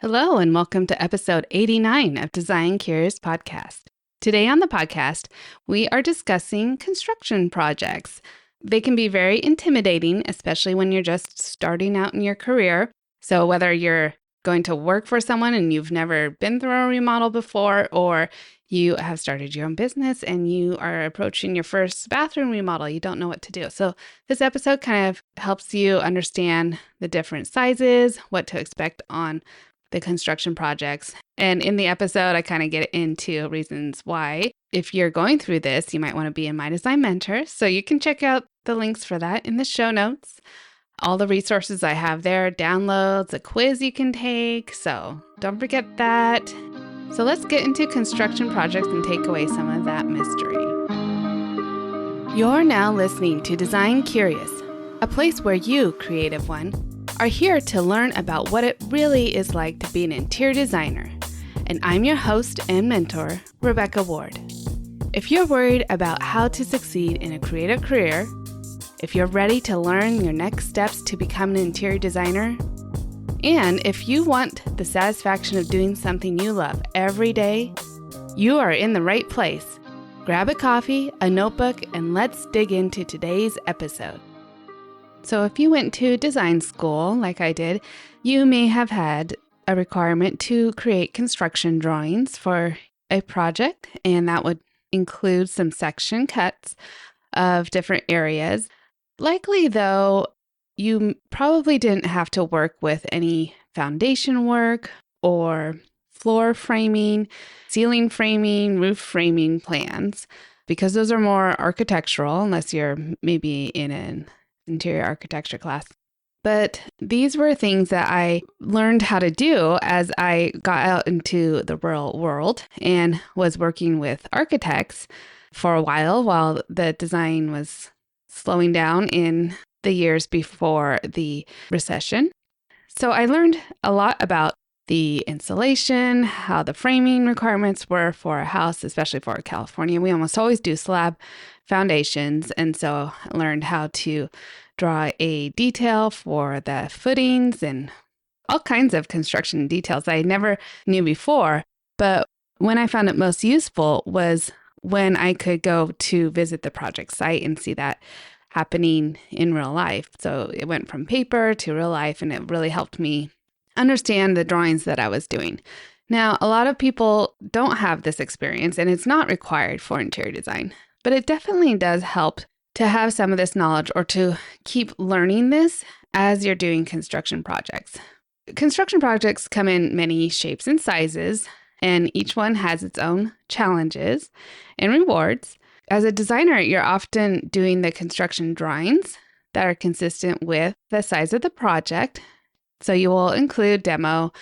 Hello, and welcome to episode 89 of Design Curious Podcast. Today on the podcast, we are discussing construction projects. They can be very intimidating, especially when you're just starting out in your career. So whether you're going to work for someone and you've never been through a remodel before, or you have started your own business and you are approaching your first bathroom remodel, you don't know what to do. So this episode kind of helps you understand the different sizes, what to expect on the construction projects. And in the episode, I kind of get into reasons why, if you're going through this, you might want to be in My Design Mentor. So you can check out the links for that in the show notes. All the resources I have there, downloads, a quiz you can take. So don't forget that. So let's get into construction projects and take away some of that mystery. You're now listening to Design Curious, a place where you, creative one, are here to learn about what it really is like to be an interior designer. And I'm your host and mentor, Rebecca Ward. If you're worried about how to succeed in a creative career, if you're ready to learn your next steps to become an interior designer, and if you want the satisfaction of doing something you love every day, you are in the right place. Grab a coffee, a notebook, and let's dig into today's episode. So if you went to design school, like I did, you may have had a requirement to create construction drawings for a project, and that would include some section cuts of different areas. Likely, though, you probably didn't have to work with any foundation work or floor framing, ceiling framing, roof framing plans, because those are more architectural, unless you're maybe in an interior architecture class. But these were things that I learned how to do as I got out into the real world and was working with architects for a while the design was slowing down in the years before the recession. So I learned a lot about the insulation, how the framing requirements were for a house, especially for California. We almost always do slab foundations. And so I learned how to draw a detail for the footings and all kinds of construction details I never knew before. But when I found it most useful was when I could go to visit the project site and see that happening in real life. So it went from paper to real life, and it really helped me understand the drawings that I was doing. Now, a lot of people don't have this experience, and it's not required for interior design, but it definitely does help to have some of this knowledge or to keep learning this as you're doing construction projects. Construction projects come in many shapes and sizes, and each one has its own challenges and rewards. As a designer, you're often doing the construction drawings that are consistent with the size of the project. So you will include demo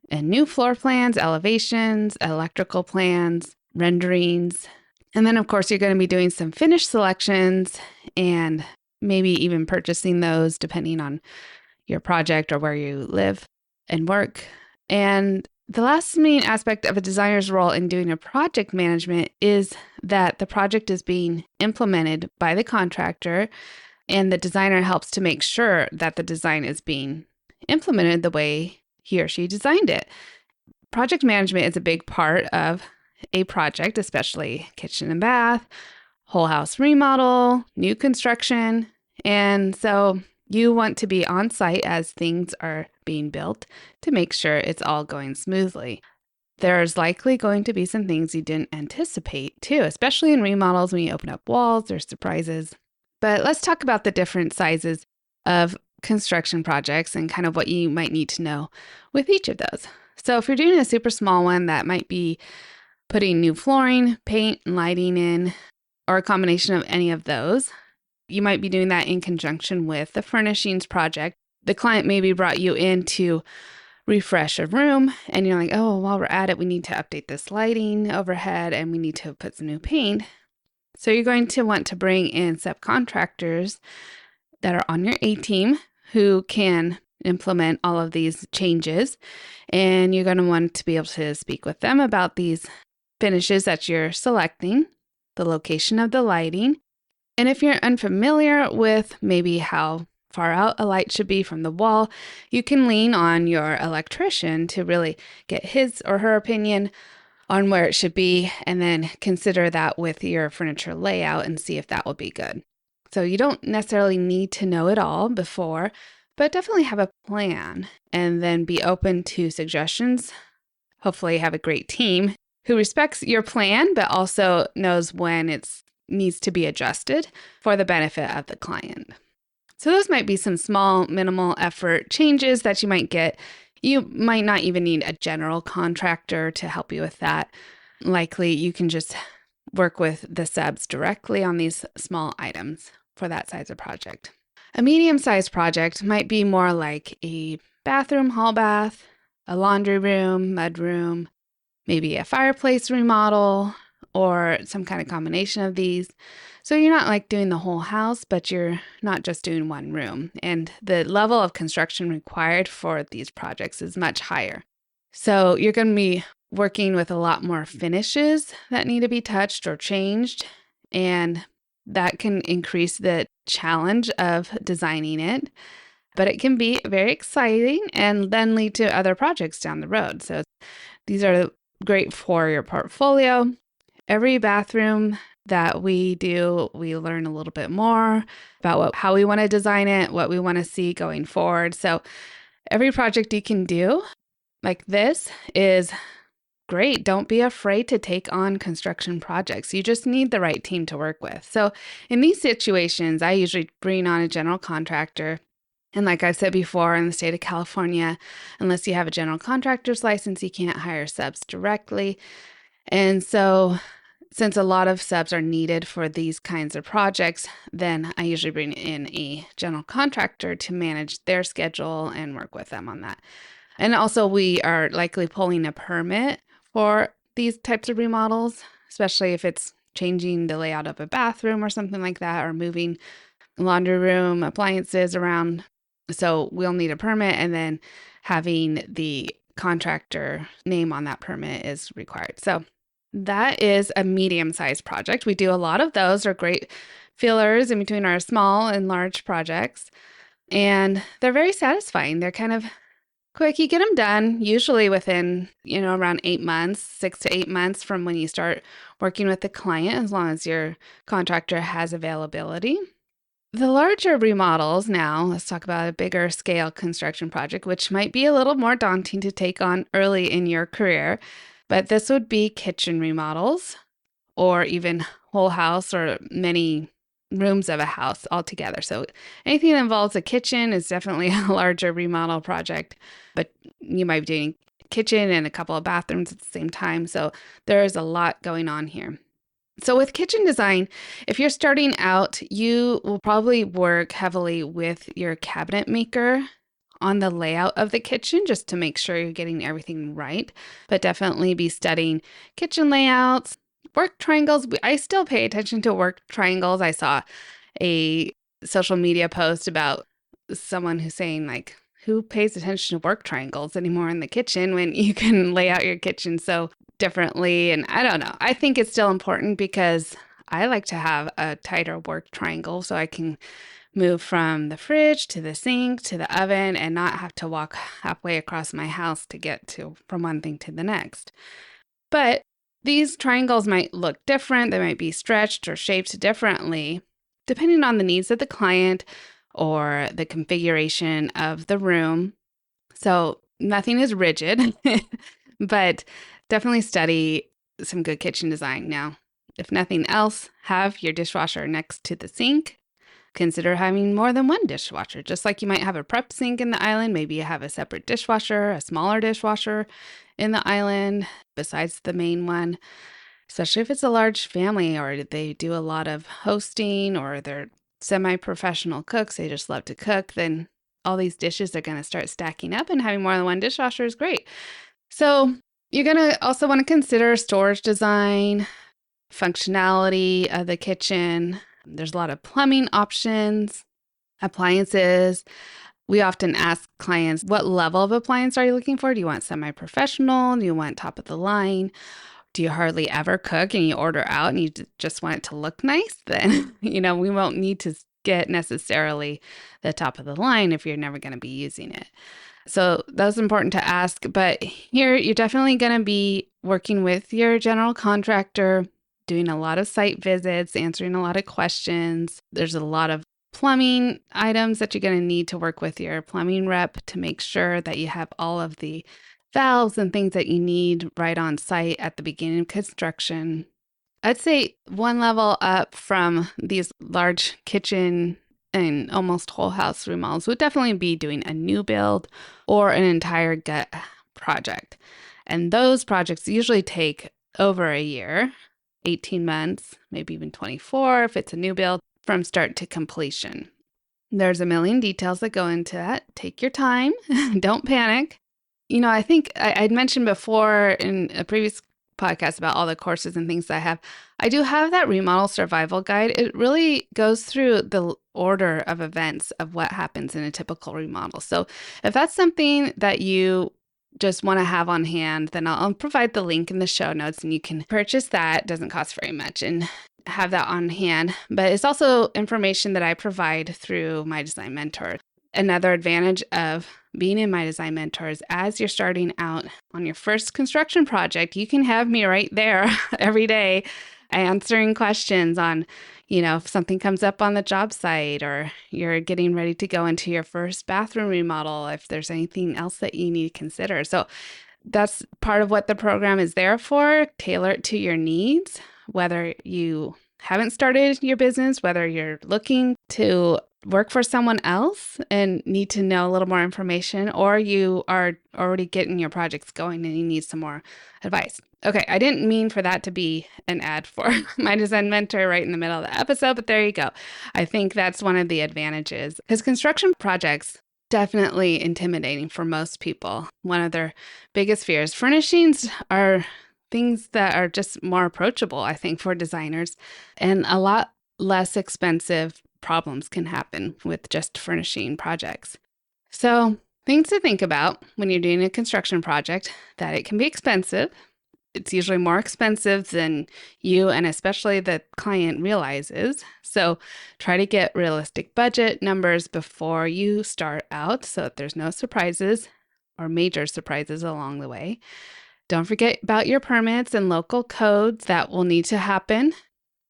and new floor plans, elevations, electrical plans, renderings. And then, of course, you're going to be doing some finish selections and maybe even purchasing those depending on your project or where you live and work. And the last main aspect of a designer's role in doing a project management is that the project is being implemented by the contractor, and the designer helps to make sure that the design is being implemented the way he or she designed it. Project management is a big part of a project, especially kitchen and bath, whole house remodel, new construction. And so you want to be on site as things are being built to make sure it's all going smoothly. There's likely going to be some things you didn't anticipate too, especially in remodels when you open up walls, there's surprises. But let's talk about the different sizes of construction projects and kind of what you might need to know with each of those. So if you're doing a super small one, that might be putting new flooring, paint, and lighting in, or a combination of any of those. You might be doing that in conjunction with the furnishings project. The client maybe brought you in to refresh a room, and you're like, oh, while we're at it, we need to update this lighting overhead, and we need to put some new paint. So you're going to want to bring in subcontractors that are on your A-team who can implement all of these changes, and you're going to want to be able to speak with them about these finishes that you're selecting, the location of the lighting. And if you're unfamiliar with maybe how far out a light should be from the wall. You can lean on your electrician to really get his or her opinion on where it should be, and then consider that with your furniture layout and see if that will be good. So you don't necessarily need to know it all before, but definitely have a plan and then be open to suggestions. Hopefully have a great team who respects your plan, but also knows when it needs to be adjusted for the benefit of the client. So those might be some small, minimal effort changes that you might get. You might not even need a general contractor to help you with that. Likely you can just work with the subs directly on these small items for that size of project. A medium-sized project might be more like a bathroom, hall bath, a laundry room, mud room, maybe a fireplace remodel, or some kind of combination of these. So you're not like doing the whole house, but you're not just doing one room. And the level of construction required for these projects is much higher. So you're going to be working with a lot more finishes that need to be touched or changed. And that can increase the challenge of designing it. But it can be very exciting and then lead to other projects down the road. So these are great for your portfolio. Every bathroom that we do, we learn a little bit more about how we want to design it, what we want to see going forward. So every project you can do like this is great. Don't be afraid to take on construction projects. You just need the right team to work with. So in these situations, I usually bring on a general contractor. And like I said before, in the state of California, unless you have a general contractor's license, you can't hire subs directly. And so since a lot of subs are needed for these kinds of projects, then I usually bring in a general contractor to manage their schedule and work with them on that. And also we are likely pulling a permit for these types of remodels, especially if it's changing the layout of a bathroom or something like that, or moving laundry room appliances around. So we'll need a permit, and then having the contractor name on that permit is required. So that is a medium-sized project. We do a lot of those, are great fillers in between our small and large projects. And they're very satisfying. They're kind of quick. You get them done usually within, around 8 months, 6 to 8 months from when you start working with the client, as long as your contractor has availability. The larger remodels now, let's talk about a bigger scale construction project, which might be a little more daunting to take on early in your career, but this would be kitchen remodels or even whole house or many rooms of a house altogether. So anything that involves a kitchen is definitely a larger remodel project, but you might be doing kitchen and a couple of bathrooms at the same time. So there is a lot going on here. So with kitchen design, if you're starting out, you will probably work heavily with your cabinet maker on the layout of the kitchen just to make sure you're getting everything right, but definitely be studying kitchen layouts, work triangles. I still pay attention to work triangles. I saw a social media post about someone who's saying like, who pays attention to work triangles anymore in the kitchen when you can lay out your kitchen so differently? And I don't know. I think it's still important because I like to have a tighter work triangle so I can move from the fridge to the sink to the oven and not have to walk halfway across my house to get from one thing to the next. But these triangles might look different. They might be stretched or shaped differently depending on the needs of the client or the configuration of the room. So nothing is rigid, but definitely study some good kitchen design. Now, if nothing else, have your dishwasher next to the sink. Consider having more than one dishwasher. Just like you might have a prep sink in the island, maybe you have a separate dishwasher, a smaller dishwasher in the island besides the main one. Especially if it's a large family or they do a lot of hosting or they're semi-professional cooks, they just love to cook, then all these dishes are going to start stacking up, and having more than one dishwasher is great. So you're going to also want to consider storage design, functionality of the kitchen. There's a lot of plumbing options, appliances. We often ask clients, what level of appliance are you looking for? Do you want semi-professional? Do you want top of the line? Do you hardly ever cook and you order out and you just want it to look nice? Then, we won't need to get necessarily the top of the line if you're never going to be using it. So that's important to ask. But here, you're definitely going to be working with your general contractor, doing a lot of site visits, answering a lot of questions. There's a lot of plumbing items that you're going to need to work with your plumbing rep to make sure that you have all of the valves and things that you need right on site at the beginning of construction. I'd say one level up from these large kitchen and almost whole house remodels would definitely be doing a new build or an entire gut project. And those projects usually take over a year, 18 months, maybe even 24 if it's a new build, from start to completion. There's a million details that go into that. Take your time. Don't panic. I think I'd mentioned before in a previous podcast about all the courses and things I have. I do have that remodel survival guide. It really goes through the order of events of what happens in a typical remodel. So if that's something that you just want to have on hand, then I'll provide the link in the show notes and you can purchase that. It doesn't cost very much and have that on hand. But it's also information that I provide through my design mentor. Another advantage of being in my design mentor is as you're starting out on your first construction project, you can have me right there every day answering questions on, if something comes up on the job site or you're getting ready to go into your first bathroom remodel, if there's anything else that you need to consider. So that's part of what the program is there for. Tailor it to your needs, whether you haven't started your business, whether you're looking to work for someone else and need to know a little more information, or you are already getting your projects going and you need some more advice. Okay, I didn't mean for that to be an ad for my design mentor right in the middle of the episode, but there you go. I think that's one of the advantages because construction projects definitely intimidating for most people. One of their biggest fears. Furnishings are things that are just more approachable, I think, for designers, and a lot less expensive problems can happen with just furnishing projects. So things to think about when you're doing a construction project, that it can be expensive. It's usually more expensive than you and especially the client realizes. So try to get realistic budget numbers before you start out so that there's no surprises or major surprises along the way. Don't forget about your permits and local codes that will need to happen.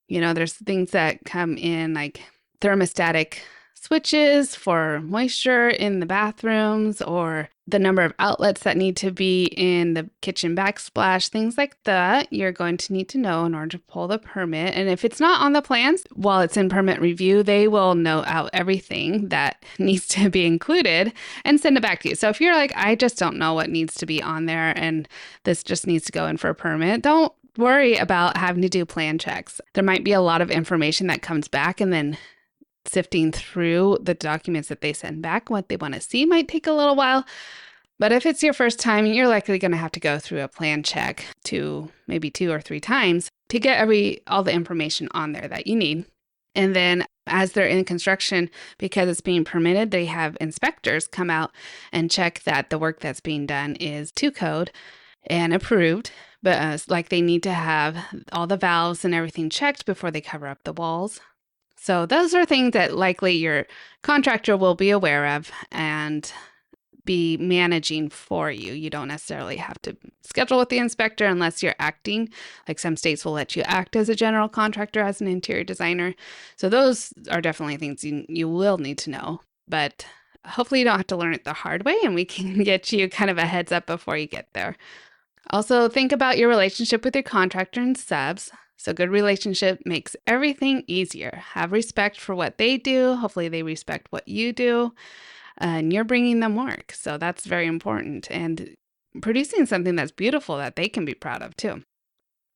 There's things that come in like thermostatic switches for moisture in the bathrooms or the number of outlets that need to be in the kitchen backsplash, things like that you're going to need to know in order to pull the permit. And if it's not on the plans while it's in permit review, they will note out everything that needs to be included and send it back to you. So if you're like, I just don't know what needs to be on there and this just needs to go in for a permit, don't worry about having to do plan checks. There might be a lot of information that comes back, and then sifting through the documents that they send back, what they want to see might take a little while. But if it's your first time, you're likely going to have to go through a plan check maybe 2 or 3 times to get all the information on there that you need. And then as they're in construction, because it's being permitted, they have inspectors come out and check that the work that's being done is to code and approved. But like they need to have all the valves and everything checked before they cover up the walls. So those are things that likely your contractor will be aware of and be managing for you. You don't necessarily have to schedule with the inspector unless you're acting. Like some states will let you act as a general contractor, as an interior designer. So those are definitely things you will need to know. But hopefully you don't have to learn it the hard way and we can get you kind of a heads up before you get there. Also, think about your relationship with your contractor and subs. So good relationship makes everything easier. Have respect for what they do. Hopefully they respect what you do. And you're bringing them work. So that's very important. And producing something that's beautiful that they can be proud of too.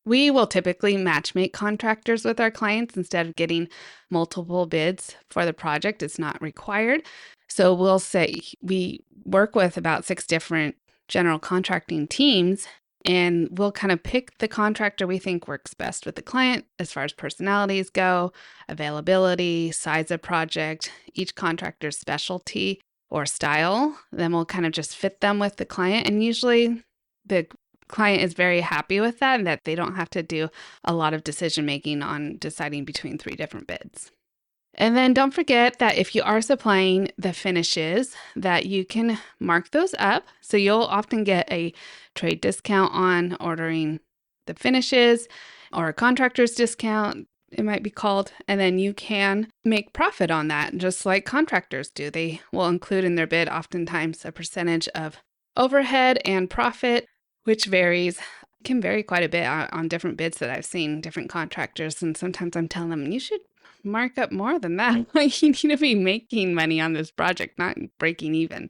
We will typically matchmake contractors with our clients instead of getting multiple bids for the project. It's not required. So we'll say we work with about 6 different general contracting teams, and we'll kind of pick the contractor we think works best with the client as far as personalities go, availability, size of project, each contractor's specialty or style. Then we'll kind of just fit them with the client. And usually the client is very happy with that and that they don't have to do a lot of decision making on deciding between 3 different bids. And then don't forget that if you are supplying the finishes, that you can mark those up. So you'll often get a trade discount on ordering the finishes or a contractor's discount, it might be called. And then you can make profit on that, just like contractors do. They will include in their bid oftentimes a percentage of overhead and profit, which can vary quite a bit on different bids that I've seen, different contractors. And sometimes I'm telling them, you should mark up more than that. Like, you need to be making money on this project, not breaking even.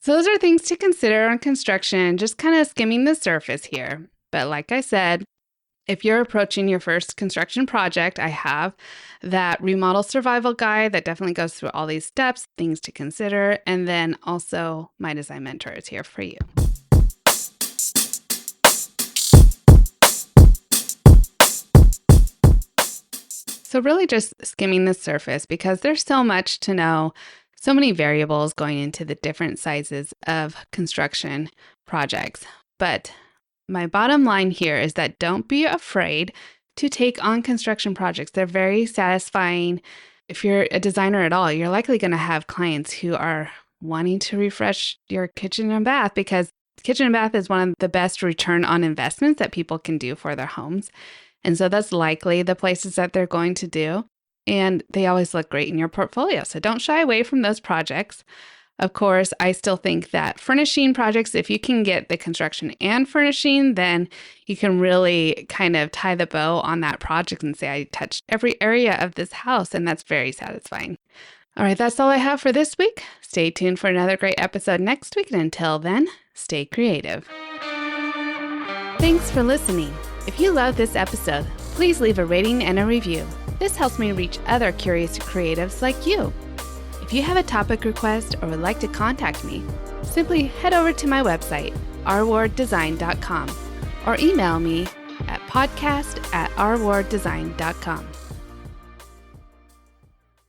So those are things to consider on construction, just kind of skimming the surface here. But like I said, if you're approaching your first construction project, I have that remodel survival guide that definitely goes through all these steps, things to consider, and then also my design mentor is here for you. So really just skimming the surface because there's so much to know, so many variables going into the different sizes of construction projects. But my bottom line here is that don't be afraid to take on construction projects. They're very satisfying. If you're a designer at all, you're likely going to have clients who are wanting to refresh your kitchen and bath because kitchen and bath is one of the best return on investments that people can do for their homes. And so that's likely the places that they're going to do. And they always look great in your portfolio. So don't shy away from those projects. Of course, I still think that furnishing projects, if you can get the construction and furnishing, then you can really kind of tie the bow on that project and say, I touched every area of this house, and that's very satisfying. All right, that's all I have for this week. Stay tuned for another great episode next week, and until then, stay creative. Thanks for listening. If you love this episode, please leave a rating and a review. This helps me reach other curious creatives like you. If you have a topic request or would like to contact me, simply head over to my website, rwarddesign.com, or email me at podcast@rwarddesign.com.